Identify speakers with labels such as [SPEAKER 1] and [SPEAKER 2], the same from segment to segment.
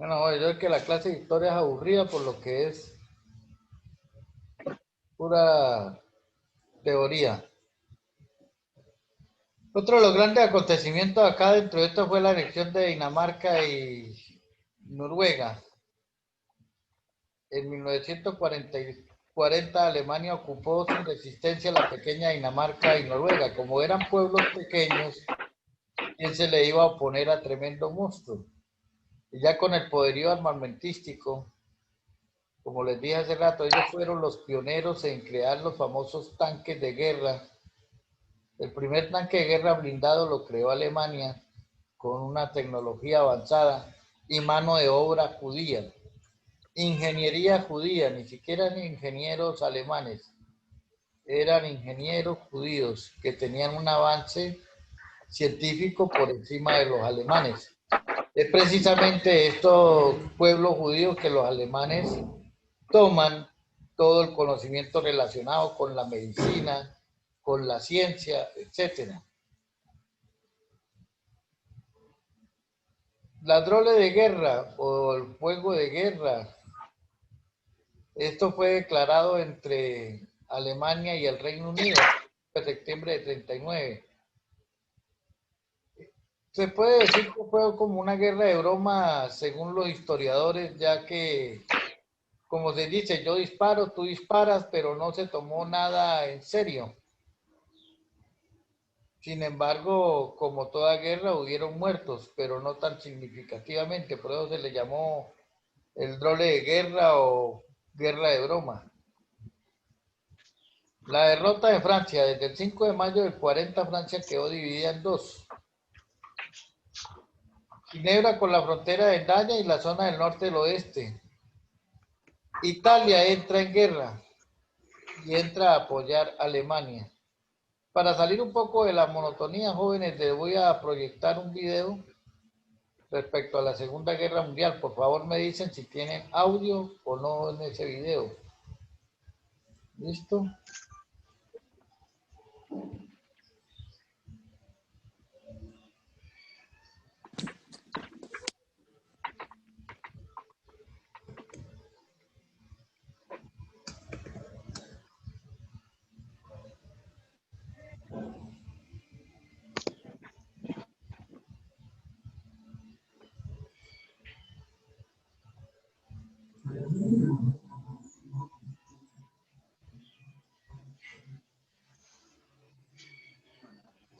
[SPEAKER 1] Bueno, yo creo que la clase de historia es aburrida por lo que es pura teoría. Otro de los grandes acontecimientos acá dentro de esto fue la elección de Dinamarca y Noruega. En 1940 Alemania ocupó sin resistencia la pequeña Dinamarca y Noruega. Como eran pueblos pequeños, ¿quién se le iba a oponer a tremendo monstruo? Y ya con el poderío armamentístico, como les dije hace rato, ellos fueron los pioneros en crear los famosos tanques de guerra. El primer tanque de guerra blindado lo creó Alemania con una tecnología avanzada y mano de obra judía. Ingeniería judía, ni siquiera eran ingenieros alemanes, eran ingenieros judíos que tenían un avance científico por encima de los alemanes. Es precisamente estos pueblos judíos que los alemanes toman todo el conocimiento relacionado con la medicina, con la ciencia, etcétera. La drole de guerra o el fuego de guerra, esto fue declarado entre Alemania y el Reino Unido en septiembre de 39. Se puede decir que fue como una guerra de broma según los historiadores, ya que, como se dice, yo disparo, tú disparas, pero no se tomó nada en serio. Sin embargo, como toda guerra, hubieron muertos, pero no tan significativamente, por eso se le llamó el drole de guerra o guerra de broma. La derrota de Francia, desde el 5 de mayo del 40, Francia quedó dividida en dos. Ginebra con la frontera de Daña y la zona del norte del oeste. Italia entra en guerra y entra a apoyar a Alemania. Para salir un poco de la monotonía, jóvenes, les voy a proyectar un video respecto a la Segunda Guerra Mundial. Por favor, me dicen si tienen audio o no en ese video. ¿Listo?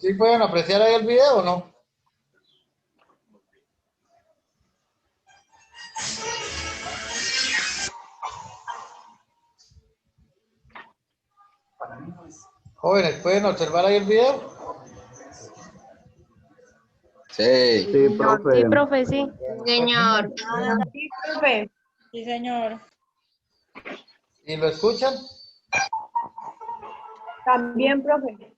[SPEAKER 1] ¿Sí pueden apreciar ahí el video o no? Jóvenes, ¿pueden observar ahí el video?
[SPEAKER 2] Sí.
[SPEAKER 3] Sí, profe.
[SPEAKER 4] Sí, profe, sí.
[SPEAKER 5] Señor.
[SPEAKER 6] Sí, profe. Sí, señor.
[SPEAKER 1] ¿Y lo escuchan?
[SPEAKER 6] También, profe.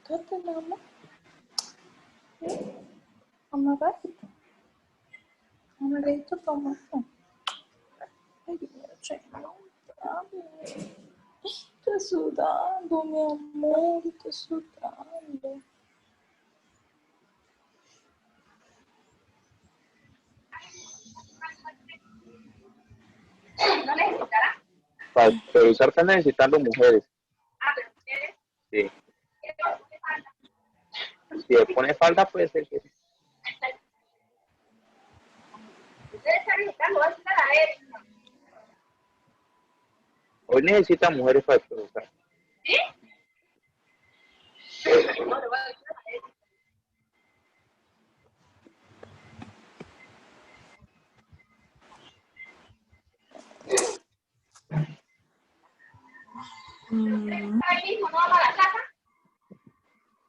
[SPEAKER 2] Acércate, mamá. Amarradito. Amarradito para mamá. Ay, Dios mío, señor. Está sudando, mi amor. Está sudando.
[SPEAKER 3] Para supervisar están necesitando mujeres. Sí. Si le pone falda, puede ser que sí. Hoy necesitan mujeres para supervisar.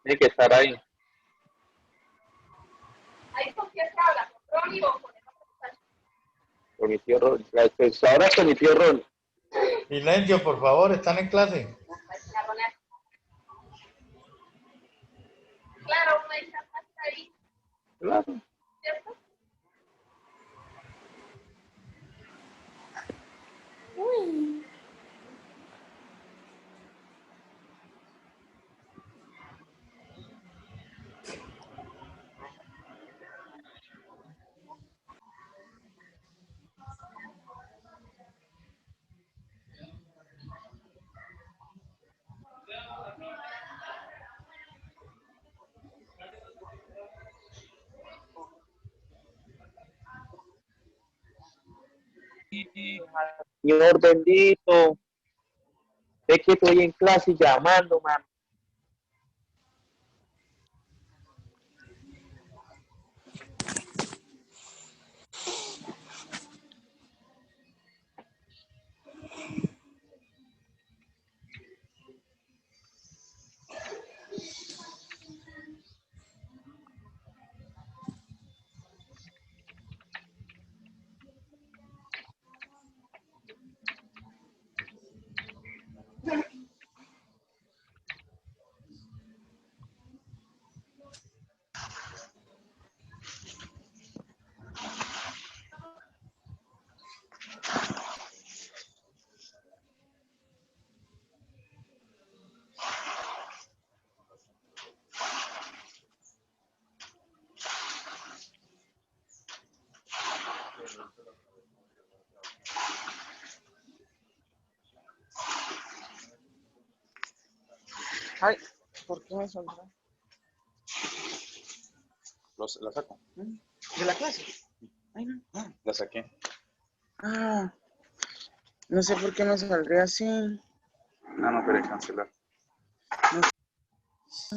[SPEAKER 3] Tiene que estar ahí. Con mi tío Ron. La supervisora es con mi tío Ron.
[SPEAKER 1] Silencio, por favor, están en clase.
[SPEAKER 3] Claro.
[SPEAKER 2] Uy.
[SPEAKER 3] Señor bendito. Es que estoy en clase llamando, man.
[SPEAKER 4] Ay, ¿por qué me saldrá? La saco. ¿De la clase? Ay, no. La saqué. Ah, no sé por qué me saldría así. Ah, no, quería cancelar.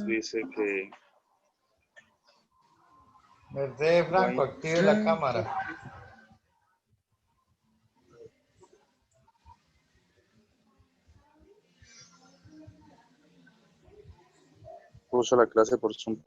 [SPEAKER 4] Dice que...
[SPEAKER 1] Mercedes Franco, active la cámara.
[SPEAKER 4] Puso la clase por Zoom.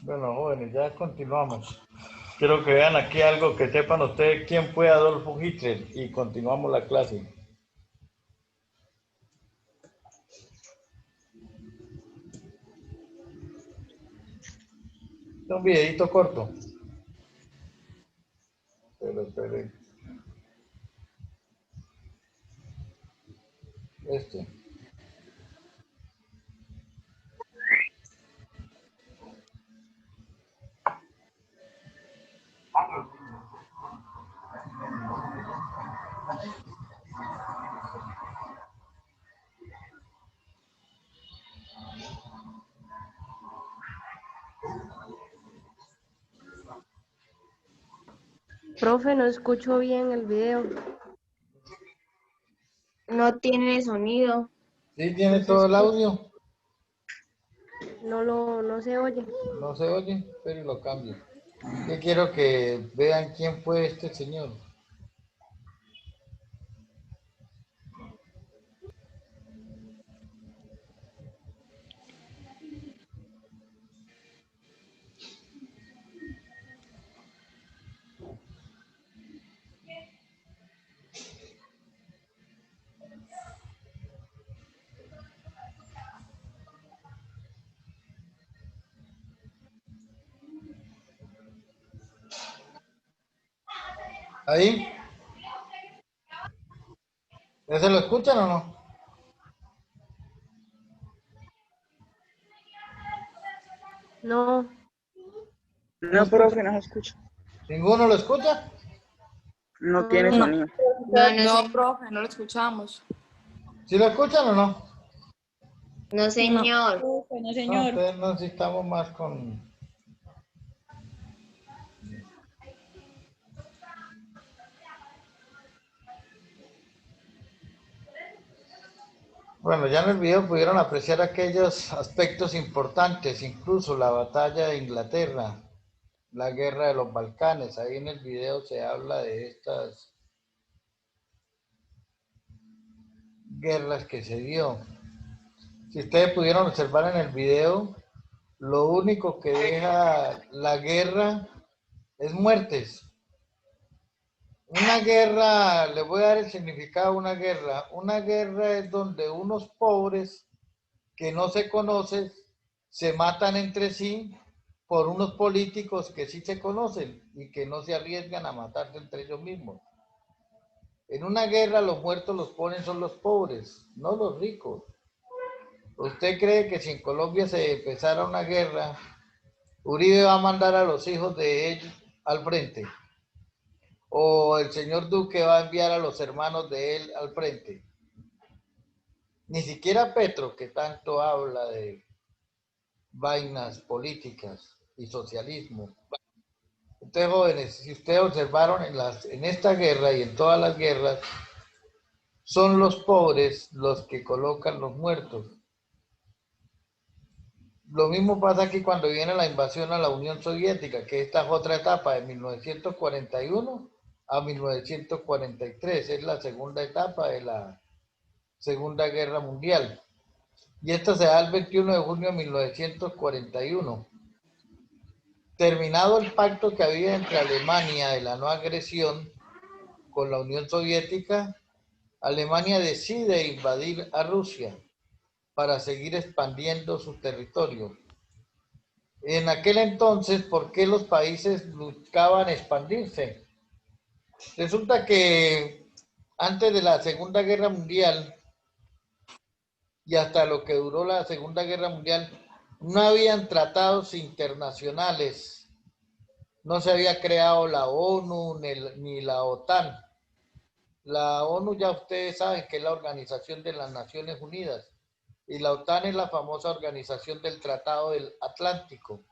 [SPEAKER 1] Bueno, jóvenes, ya continuamos. Quiero que vean aquí algo que sepan ustedes quién fue Adolfo Hitler y continuamos la clase. Es un videito corto. Espere. Este.
[SPEAKER 5] Profe, no escucho bien el video.
[SPEAKER 6] No tiene sonido.
[SPEAKER 1] ¿Sí tiene todo el audio?
[SPEAKER 5] No se oye.
[SPEAKER 1] No se oye, pero lo cambio. Yo quiero que vean quién fue este señor. ¿Ahí? ¿Ya se lo escuchan o no?
[SPEAKER 5] No,
[SPEAKER 4] No, profe, no se escucha.
[SPEAKER 1] ¿Ninguno lo escucha?
[SPEAKER 4] No tiene
[SPEAKER 5] no.
[SPEAKER 4] sonido.
[SPEAKER 2] No, profe, no lo escuchamos.
[SPEAKER 1] ¿Sí lo escuchan o no?
[SPEAKER 6] No, señor.
[SPEAKER 2] Profe, no,
[SPEAKER 1] No,
[SPEAKER 2] señor.
[SPEAKER 1] entonces no necesitamos más con... Bueno, ya en el video pudieron apreciar aquellos aspectos importantes, incluso la batalla de Inglaterra, la guerra de los Balcanes. Ahí en el video se habla de estas guerras que se dio. Si ustedes pudieron observar en el video, lo único que deja la guerra es muertes. Una guerra, le voy a dar el significado de una guerra. Una guerra es donde unos pobres que no se conocen se matan entre sí por unos políticos que sí se conocen y que no se arriesgan a matarse entre ellos mismos. En una guerra los muertos los ponen son los pobres, no los ricos. ¿Usted cree que si en Colombia se empezara una guerra, Uribe va a mandar a los hijos de ellos al frente? ¿O el señor Duque va a enviar a los hermanos de él al frente? Ni siquiera Petro, que tanto habla de vainas políticas y socialismo. Ustedes jóvenes, si ustedes observaron en esta guerra y en todas las guerras, son los pobres los que colocan los muertos. Lo mismo pasa aquí cuando viene la invasión a la Unión Soviética, que esta es otra etapa de 1941 a 1943, es la segunda etapa de la Segunda Guerra Mundial. Y esta se da el 21 de junio de 1941. Terminado el pacto que había entre Alemania de la no agresión con la Unión Soviética, Alemania decide invadir a Rusia para seguir expandiendo su territorio. En aquel entonces, ¿por qué los países buscaban expandirse? Resulta que antes de la Segunda Guerra Mundial y hasta lo que duró la Segunda Guerra Mundial, no habían tratados internacionales. No se había creado la ONU ni la OTAN. La ONU ya ustedes saben que es la Organización de las Naciones Unidas y la OTAN es la famosa Organización del Tratado del Atlántico.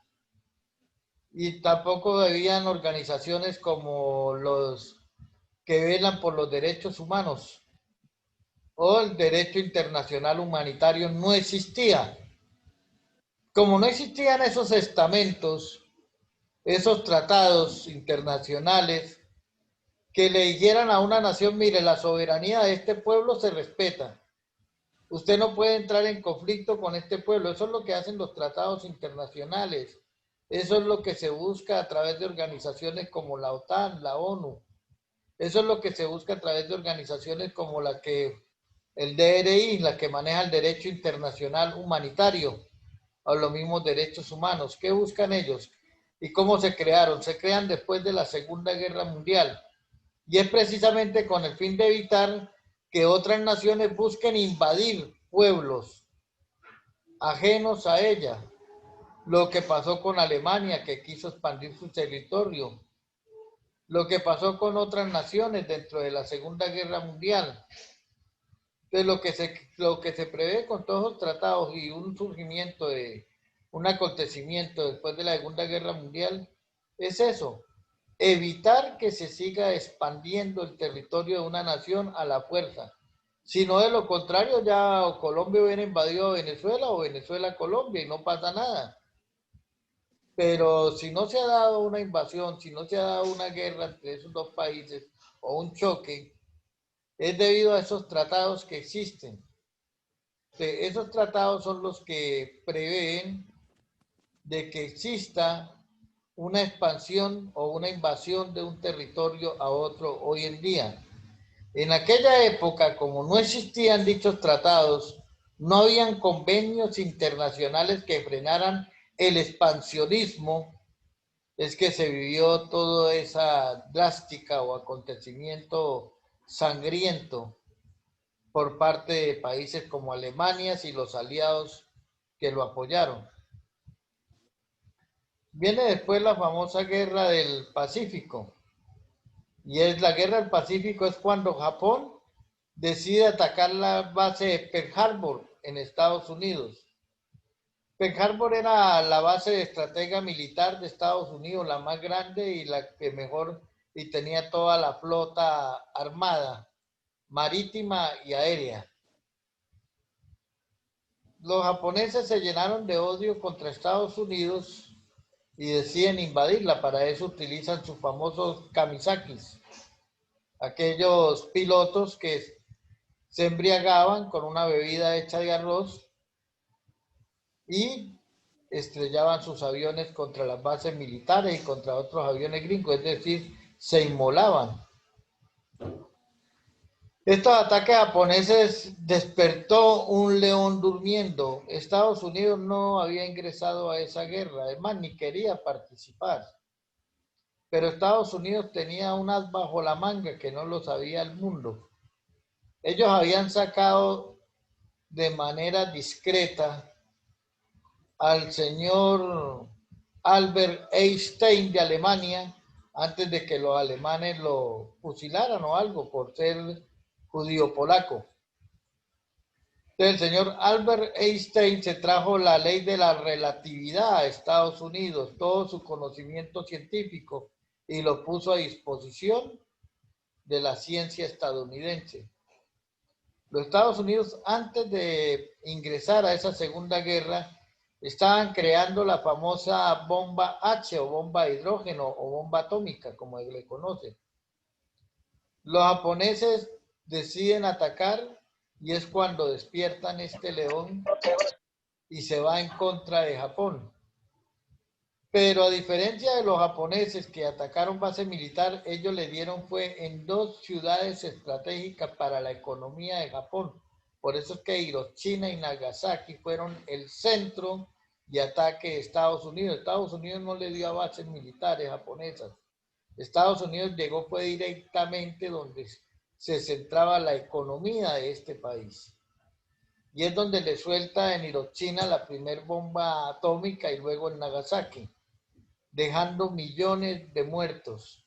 [SPEAKER 1] Y tampoco habían organizaciones como los que velan por los derechos humanos o el derecho internacional humanitario no existía. Como no existían esos estamentos, esos tratados internacionales que le dijeran a una nación, mire, la soberanía de este pueblo se respeta. Usted no puede entrar en conflicto con este pueblo. Eso es lo que hacen los tratados internacionales. Eso es lo que se busca a través de organizaciones como la OTAN, la ONU. Eso es lo que se busca a través de organizaciones como el DRI, la que maneja el derecho internacional humanitario o los mismos derechos humanos. ¿Qué buscan ellos? ¿Y cómo se crearon? Se crean después de la Segunda Guerra Mundial. Y es precisamente con el fin de evitar que otras naciones busquen invadir pueblos ajenos a ella. Lo que pasó con Alemania, que quiso expandir su territorio. Lo que pasó con otras naciones dentro de la Segunda Guerra Mundial. Entonces, lo que se prevé con todos los tratados y un surgimiento de un acontecimiento después de la Segunda Guerra Mundial es eso, evitar que se siga expandiendo el territorio de una nación a la fuerza. Si no, de lo contrario, ya Colombia hubiera invadido Venezuela o Venezuela a Colombia y no pasa nada. Pero si no se ha dado una invasión, si no se ha dado una guerra entre esos dos países o un choque, es debido a esos tratados que existen. Esos tratados son los que prevén de que exista una expansión o una invasión de un territorio a otro hoy en día. En aquella época, como no existían dichos tratados, no habían convenios internacionales que frenaran el expansionismo, es que se vivió toda esa drástica o acontecimiento sangriento por parte de países como Alemania y los aliados que lo apoyaron. Viene después la famosa Guerra del Pacífico. Y es la Guerra del Pacífico es cuando Japón decide atacar la base de Pearl Harbor en Estados Unidos. Pearl Harbor era la base de estratega militar de Estados Unidos, la más grande y la que mejor, y tenía toda la flota armada, marítima y aérea. Los japoneses se llenaron de odio contra Estados Unidos y deciden invadirla. Para eso utilizan sus famosos kamisakis, aquellos pilotos que se embriagaban con una bebida hecha de arroz y estrellaban sus aviones contra las bases militares y contra otros aviones gringos, es decir, se inmolaban. Estos ataques japoneses despertó un león durmiendo. Estados Unidos no había ingresado a esa guerra, además ni quería participar. Pero Estados Unidos tenía un as bajo la manga que no lo sabía el mundo. Ellos habían sacado de manera discreta al señor Albert Einstein de Alemania antes de que los alemanes lo fusilaran o algo por ser judío polaco. Entonces, el señor Albert Einstein se trajo la ley de la relatividad a Estados Unidos, todo su conocimiento científico, y lo puso a disposición de la ciencia estadounidense. Los Estados Unidos, antes de ingresar a esa Segunda Guerra, estaban creando la famosa bomba H o bomba de hidrógeno o bomba atómica, como se le conoce. Los japoneses deciden atacar y es cuando despiertan este león y se va en contra de Japón. Pero a diferencia de los japoneses que atacaron base militar, ellos le dieron fue en 2 ciudades estratégicas para la economía de Japón. Por eso es que Hiroshima y Nagasaki fueron el centro de ataque de Estados Unidos. Estados Unidos no le dio a bases militares japonesas. Estados Unidos llegó fue directamente donde se centraba la economía de este país. Y es donde le suelta en Hiroshima la primer bomba atómica y luego en Nagasaki, dejando millones de muertos,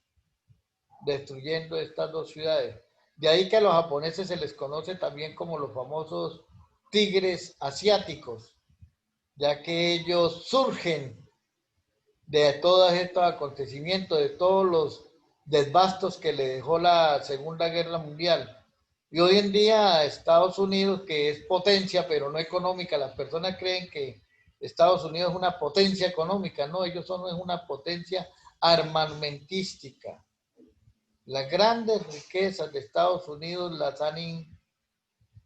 [SPEAKER 1] destruyendo estas 2 ciudades. De ahí que a los japoneses se les conoce también como los famosos tigres asiáticos, ya que ellos surgen de todos estos acontecimientos, de todos los desbastos que le dejó la Segunda Guerra Mundial. Y hoy en día Estados Unidos, que es potencia, pero no económica, las personas creen que Estados Unidos es una potencia económica. No, ellos son una potencia armamentística. Las grandes riquezas de Estados Unidos las han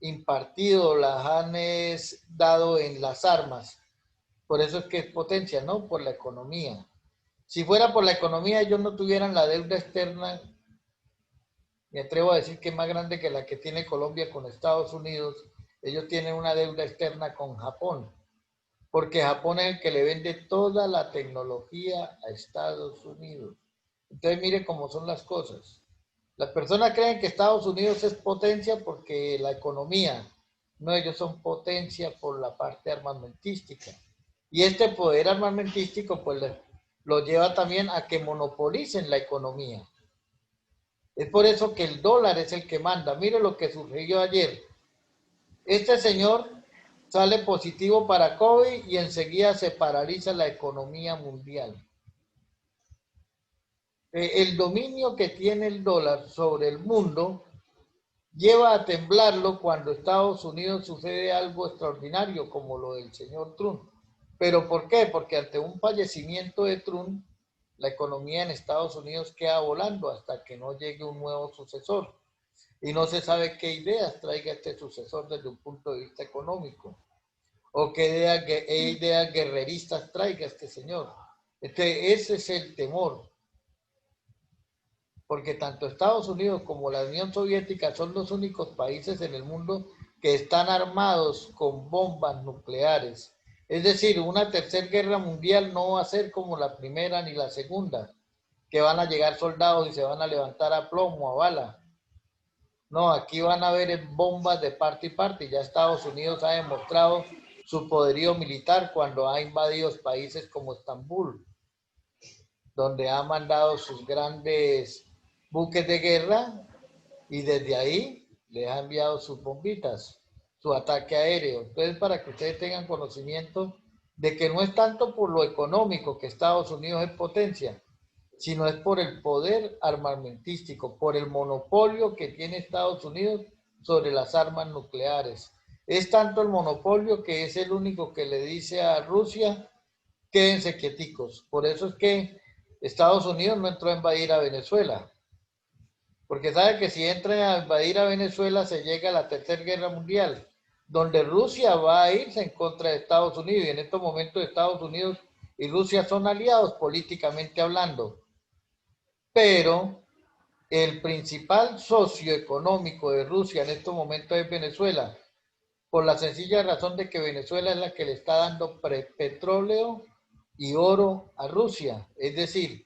[SPEAKER 1] impartido, las han dado en las armas. Por eso es que es potencia, no por la economía. Si fuera por la economía, ellos no tuvieran la deuda externa, me atrevo a decir que es más grande que la que tiene Colombia con Estados Unidos. Ellos tienen una deuda externa con Japón, porque Japón es el que le vende toda la tecnología a Estados Unidos. Entonces mire cómo son las cosas. Las personas creen que Estados Unidos es potencia porque la economía, no, ellos son potencia por la parte armamentística. Y este poder armamentístico pues lo lleva también a que monopolicen la economía. Es por eso que el dólar es el que manda. Mire lo que sucedió ayer. Este señor sale positivo para COVID y enseguida se paraliza la economía mundial. El dominio que tiene el dólar sobre el mundo lleva a temblarlo cuando Estados Unidos sucede algo extraordinario como lo del señor Trump. ¿Pero por qué? Porque ante un fallecimiento de Trump, la economía en Estados Unidos queda volando hasta que no llegue un nuevo sucesor. Y no se sabe qué ideas traiga este sucesor desde un punto de vista económico. O qué ideas guerreristas traiga este señor. Ese es el temor. Porque tanto Estados Unidos como la Unión Soviética son los únicos países en el mundo que están armados con bombas nucleares. Es decir, una tercera guerra mundial no va a ser como la primera ni la segunda, que van a llegar soldados y se van a levantar a plomo, a bala. No, aquí van a haber bombas de parte y parte. Ya Estados Unidos ha demostrado su poderío militar cuando ha invadido países como Estambul, donde ha mandado sus grandes buques de guerra y desde ahí les ha enviado sus bombitas, su ataque aéreo. Entonces, para que ustedes tengan conocimiento de que no es tanto por lo económico que Estados Unidos es potencia, sino es por el poder armamentístico, por el monopolio que tiene Estados Unidos sobre las armas nucleares. Es tanto el monopolio que es el único que le dice a Rusia, quédense quieticos. Por eso es que Estados Unidos no entró a invadir a Venezuela, porque sabe que si entran a invadir a Venezuela se llega a la Tercera Guerra Mundial, donde Rusia va a irse en contra de Estados Unidos, y en estos momentos Estados Unidos y Rusia son aliados políticamente hablando. Pero el principal socio económico de Rusia en estos momentos es Venezuela, por la sencilla razón de que Venezuela es la que le está dando petróleo y oro a Rusia. Es decir,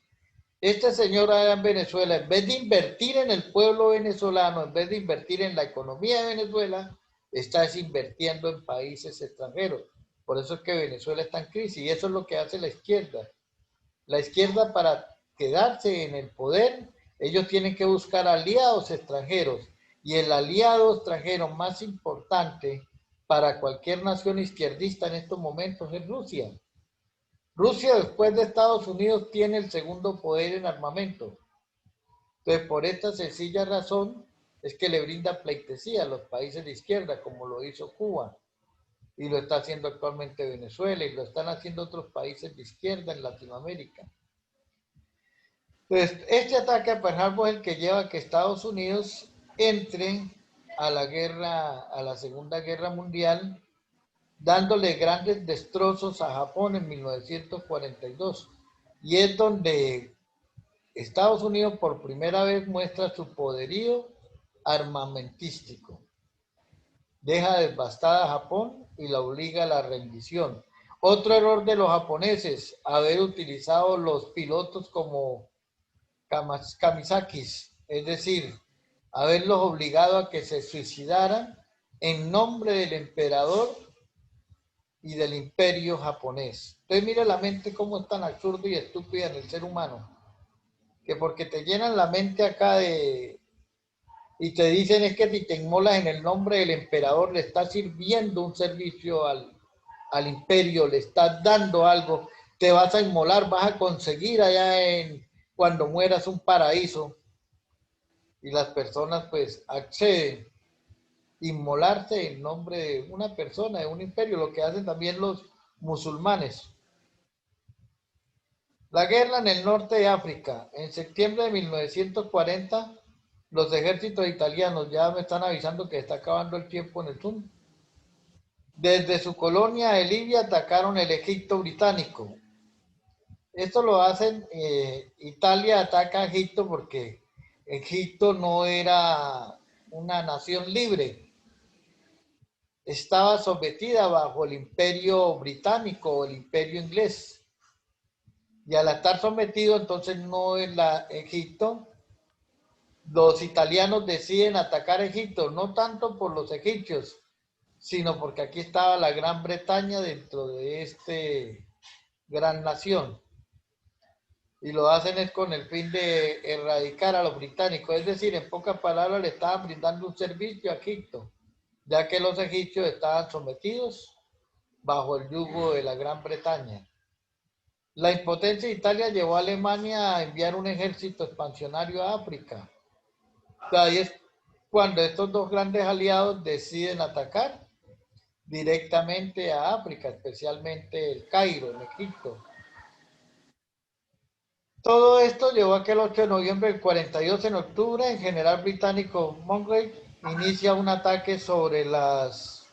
[SPEAKER 1] este señor allá en Venezuela, en vez de invertir en el pueblo venezolano, en vez de invertir en la economía de Venezuela, está invirtiendo en países extranjeros. Por eso es que Venezuela está en crisis y eso es lo que hace la izquierda. La izquierda, para quedarse en el poder, ellos tienen que buscar aliados extranjeros, y el aliado extranjero más importante para cualquier nación izquierdista en estos momentos es Rusia. Rusia, después de Estados Unidos, tiene el segundo poder en armamento. Entonces, por esta sencilla razón es que le brinda pleitesía a los países de izquierda, como lo hizo Cuba, y lo está haciendo actualmente Venezuela, y lo están haciendo otros países de izquierda en Latinoamérica. Entonces, este ataque a Pearl Harbor es el que lleva a que Estados Unidos entre a la guerra, a la Segunda Guerra Mundial, dándole grandes destrozos a Japón en 1942. Y es donde Estados Unidos por primera vez muestra su poderío armamentístico. Deja devastada a Japón y la obliga a la rendición. Otro error de los japoneses, haber utilizado los pilotos como kamisakis, es decir, haberlos obligado a que se suicidaran en nombre del emperador y del imperio japonés. Entonces mira la mente cómo es tan absurda y estúpida en el ser humano, que porque te llenan la mente acá de y te dicen es que si te inmolas en el nombre del emperador le estás sirviendo un servicio al imperio, le estás dando algo, te vas a inmolar, vas a conseguir allá cuando mueras un paraíso, y las personas pues acceden inmolarse en nombre de una persona, de un imperio, lo que hacen también los musulmanes. La guerra en el norte de África. En septiembre de 1940, los ejércitos italianos, ya me están avisando que está acabando el tiempo en el Zoom. Desde su colonia de Libia atacaron el Egipto británico. Esto lo hacen, Italia ataca a Egipto porque Egipto no era una nación libre, estaba sometida bajo el imperio británico o el imperio inglés. Y al estar sometido entonces no en Egipto, los italianos deciden atacar Egipto, no tanto por los egipcios, sino porque aquí estaba la Gran Bretaña dentro de este gran nación. Y lo hacen es con el fin de erradicar a los británicos, es decir, en pocas palabras le estaban brindando un servicio a Egipto, ya que los egipcios estaban sometidos bajo el yugo de la Gran Bretaña. La impotencia de Italia llevó a Alemania a enviar un ejército expansionario a África. Ahí es cuando estos dos grandes aliados deciden atacar directamente a África, especialmente el Cairo, en Egipto. Todo esto llevó a que el 8 de noviembre del 42, en octubre, el general británico Monroe inicia un ataque sobre las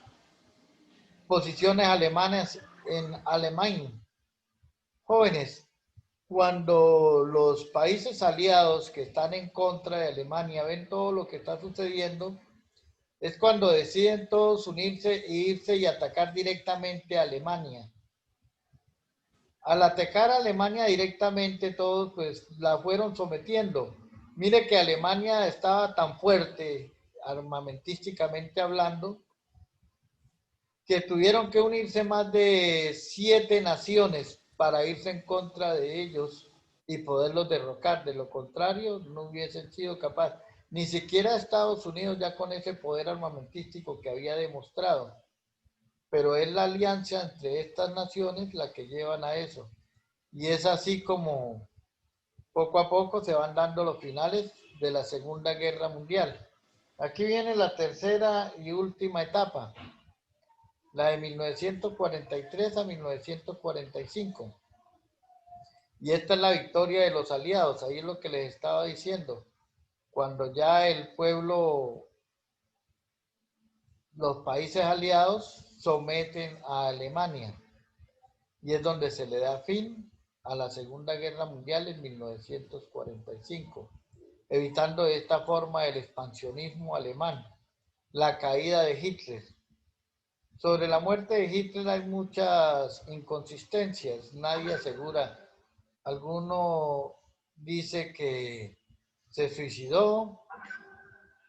[SPEAKER 1] posiciones alemanas en Alemania. Jóvenes, cuando los países aliados que están en contra de Alemania ven todo lo que está sucediendo, es cuando deciden todos unirse e irse y atacar directamente a Alemania. Al atacar a Alemania directamente, todos pues la fueron sometiendo. Mire que Alemania estaba tan fuerte, armamentísticamente hablando, que tuvieron que unirse más de 7 naciones para irse en contra de ellos y poderlos derrocar. De lo contrario, no hubiesen sido capaces. Ni siquiera Estados Unidos, ya con ese poder armamentístico que había demostrado. Pero es la alianza entre estas naciones la que llevan a eso. Y es así como poco a poco se van dando los finales de la Segunda Guerra Mundial. Aquí viene la tercera y última etapa, la de 1943 a 1945. Y esta es la victoria de los aliados, ahí es lo que les estaba diciendo. Cuando ya el pueblo, los países aliados someten a Alemania. Y es donde se le da fin a la Segunda Guerra Mundial en 1945, evitando de esta forma el expansionismo alemán, la caída de Hitler. Sobre la muerte de Hitler hay muchas inconsistencias, nadie asegura. Alguno dice que se suicidó,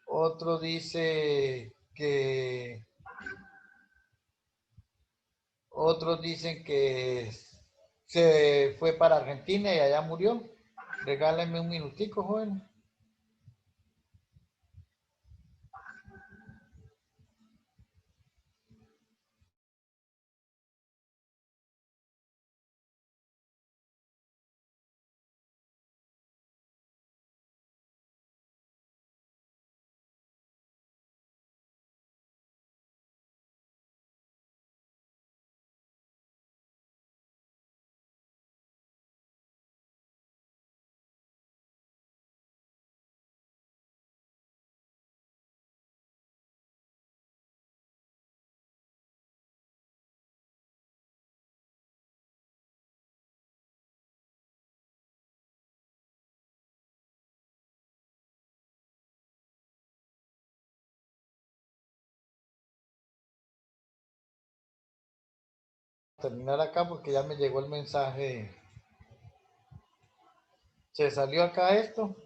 [SPEAKER 1] otro dice que... Otros dicen que se fue para Argentina y allá murió. Regálenme un minutico, joven. Terminar acá porque ya me llegó el mensaje. ¿Se salió acá esto?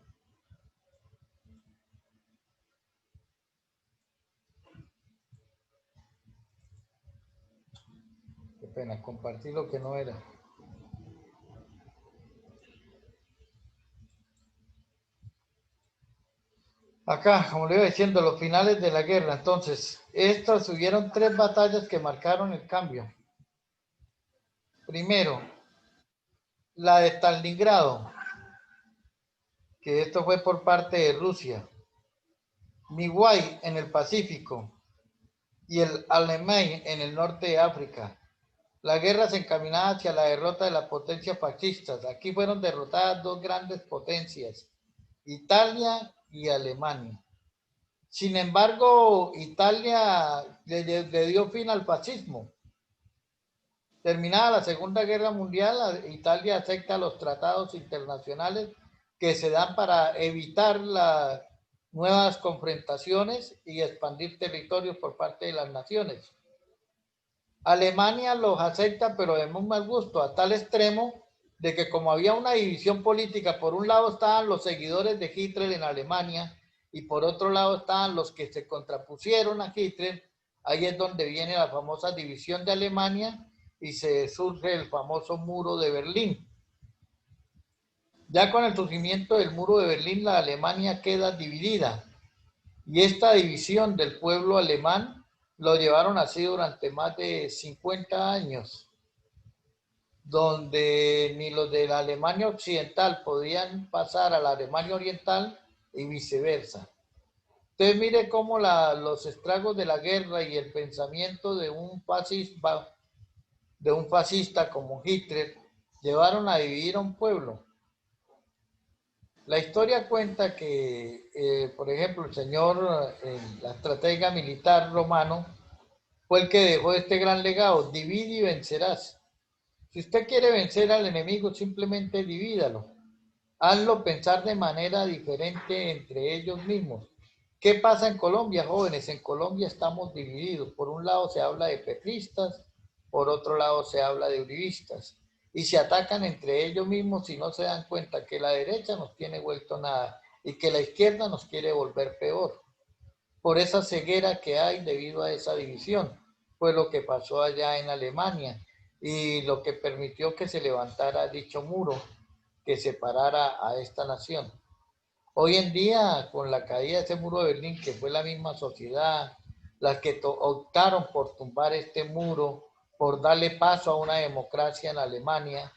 [SPEAKER 1] Qué pena, compartí lo que no era. Acá, como le iba diciendo, los finales de la guerra. Entonces, estas hubieron 3 batallas que marcaron el cambio. Primero, la de Stalingrado, que esto fue por parte de Rusia. Midway en el Pacífico y el Alamein en el norte de África. La guerra se encaminaba hacia la derrota de las potencias fascistas. Aquí fueron derrotadas 2 grandes potencias, Italia y Alemania. Sin embargo, Italia le dio fin al fascismo. Terminada la Segunda Guerra Mundial, Italia acepta los tratados internacionales que se dan para evitar las nuevas confrontaciones y expandir territorios por parte de las naciones. Alemania los acepta, pero de muy mal gusto, a tal extremo de que como había una división política, por un lado estaban los seguidores de Hitler en Alemania y por otro lado estaban los que se contrapusieron a Hitler. Ahí es donde viene la famosa división de Alemania y se surge el famoso muro de Berlín. Ya con el surgimiento del muro de Berlín, la Alemania queda dividida. Y esta división del pueblo alemán lo llevaron así durante más de 50 años, donde ni los de la Alemania occidental podían pasar a la Alemania oriental y viceversa. Entonces mire cómo los estragos de la guerra y el pensamiento de un fascista como Hitler llevaron a dividir a un pueblo. La historia cuenta que, por ejemplo, el señor, la estratega militar romano, fue el que dejó este gran legado: divide y vencerás. Si usted quiere vencer al enemigo, simplemente divídalo. Hazlo pensar de manera diferente entre ellos mismos. ¿Qué pasa en Colombia, jóvenes? En Colombia estamos divididos. Por un lado se habla de petristas, por otro lado se habla de uribistas. Y se atacan entre ellos mismos y no se dan cuenta que la derecha nos tiene vuelto nada y que la izquierda nos quiere volver peor. Por esa ceguera que hay debido a esa división. Fue lo que pasó allá en Alemania y lo que permitió que se levantara dicho muro que separara a esta nación. Hoy en día, con la caída de ese muro de Berlín, que fue la misma sociedad, las que optaron por tumbar este muro, por darle paso a una democracia en Alemania,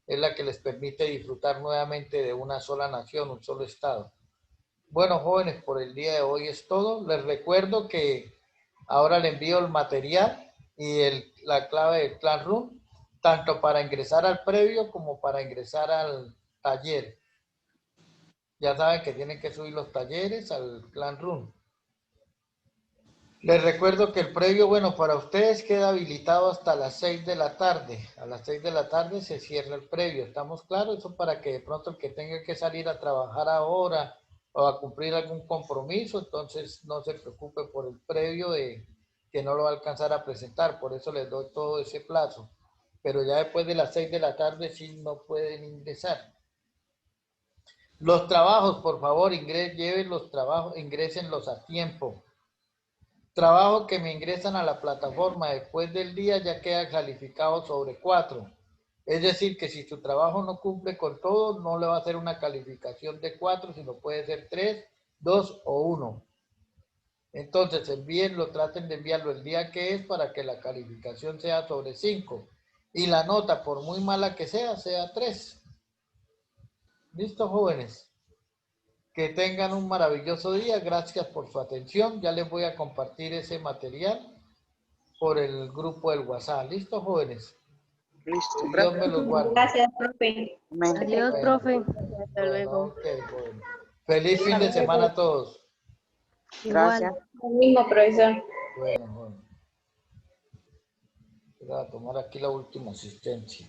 [SPEAKER 1] es la que les permite disfrutar nuevamente de una sola nación, un solo Estado. Bueno, jóvenes, por el día de hoy es todo. Les recuerdo que ahora le envío el material y la clave del Classroom, tanto para ingresar al previo como para ingresar al taller. Ya saben que tienen que subir los talleres al Classroom. Les recuerdo que el previo, bueno, para ustedes queda habilitado hasta las 6 de la tarde. A las 6 de la tarde se cierra el previo. ¿Estamos claros? Eso para que de pronto el que tenga que salir a trabajar ahora o a cumplir algún compromiso, entonces no se preocupe por el previo de que no lo va a alcanzar a presentar. Por eso les doy todo ese plazo. Pero ya después de las 6 de la tarde sí no pueden ingresar. Los trabajos, por favor, lleven los trabajos, ingrésenlos a tiempo. Trabajo que me ingresan a la plataforma después del día ya queda calificado sobre 4. Es decir, que si su trabajo no cumple con todo, no le va a hacer una calificación de 4, sino puede ser 3, 2 o 1. Entonces, envíenlo, traten de enviarlo el día que es para que la calificación sea sobre 5. Y la nota, por muy mala que sea 3. ¿Listo, jóvenes? Que tengan un maravilloso día. Gracias por su atención. Ya les voy a compartir ese material por el grupo del WhatsApp. ¿Listo, jóvenes?
[SPEAKER 4] Listo,
[SPEAKER 1] Dios me los guarde.
[SPEAKER 6] Gracias, profe.
[SPEAKER 4] Amén.
[SPEAKER 5] Adiós,
[SPEAKER 1] Bueno,
[SPEAKER 5] profe.
[SPEAKER 6] Hasta luego.
[SPEAKER 1] ok, bueno. Feliz fin de semana a todos.
[SPEAKER 5] Igual.
[SPEAKER 4] Gracias.
[SPEAKER 6] Lo mismo, profesor.
[SPEAKER 1] Bueno. Voy a tomar aquí la última asistencia.